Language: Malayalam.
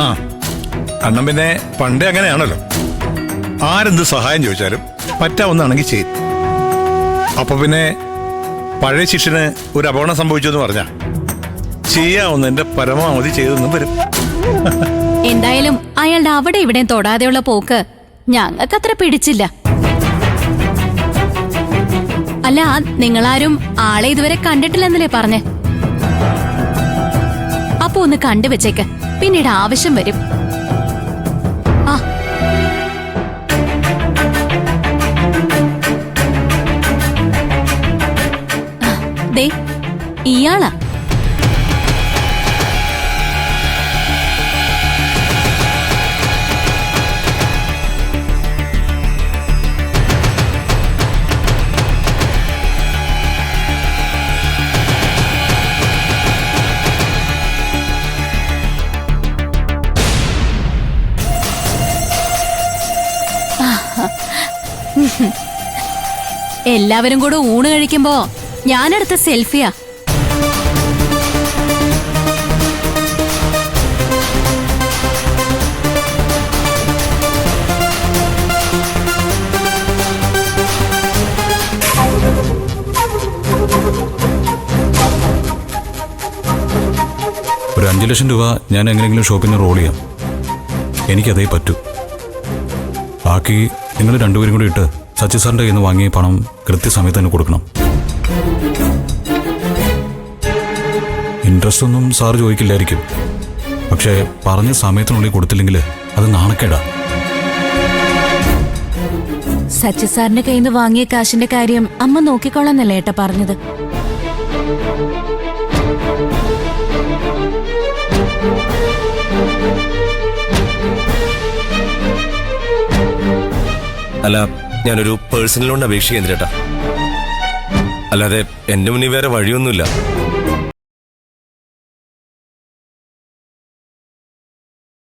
ആ അണ്ണൻ പിന്നെ പണ്ടേ അങ്ങനെയാണല്ലോ. ആരെന്ത് സഹായം ചോദിച്ചാലും പറ്റാവുന്നാണെങ്കിൽ ചെയ്യും. അപ്പൊ പിന്നെ പഴയ ശിഷ്യന് ഒരു അപകടം സംഭവിച്ചു എന്ന് പറഞ്ഞാ ചെയ്യാവുന്നതിന്റെ പരമാവധി ചെയ്തെന്നും വരും. എന്തായാലും അയാളുടെ അവിടെ ഇവിടെയും തൊടാതെയുള്ള പോക്ക് ഞങ്ങൾക്കത്ര പിടിച്ചില്ല. അല്ല, നിങ്ങളാരും ആളെ ഇതുവരെ കണ്ടിട്ടില്ലെന്നല്ലേ പറഞ്ഞേ? അപ്പൊ ഒന്ന് കണ്ടുവെച്ചേക്ക്, പിന്നീട് ആവശ്യം വരും. ആ ദേ ഇയാളാ. എല്ലാവരും കൂടെ ഊണ് കഴിക്കുമ്പോ ഞാനെടുത്ത സെൽഫിയാ. ഒരു 5 ലക്ഷം രൂപ ഞാൻ എങ്ങനെയെങ്കിലും ഷോപ്പിന് റോൾ ചെയ്യാം. എനിക്കതേ പറ്റൂ. ബാക്കി നിങ്ങൾ രണ്ടുപേരും കൂടി ഇട്ട് സച്ചി സാറിൻ്റെ കയ്യിൽ നിന്ന് വാങ്ങിയ പണം കൃത്യസമയത്ത് തന്നെ കൊടുക്കണം. ഇൻട്രസ്റ്റ് ഒന്നും സാറ് ചോദിക്കില്ലായിരിക്കും. പക്ഷേ പറഞ്ഞ സമയത്തിനുള്ളിൽ കൊടുത്തില്ലെങ്കിൽ അത് നാണക്കേടാ. സച്ചി സാറിന്റെ കയ്യിൽ നിന്ന് വാങ്ങിയ കാശിന്റെ കാര്യം അമ്മ നോക്കിക്കോളാന്നല്ലേ ഏട്ടാ പറഞ്ഞത്? അല്ല, ഞാനൊരു പേഴ്സണൽ ലോണിന് അപേക്ഷിക്കാൻ ചേട്ടാ. അല്ലാതെ എന്റെ മുന്നിൽ വേറെ വഴിയൊന്നുമില്ല.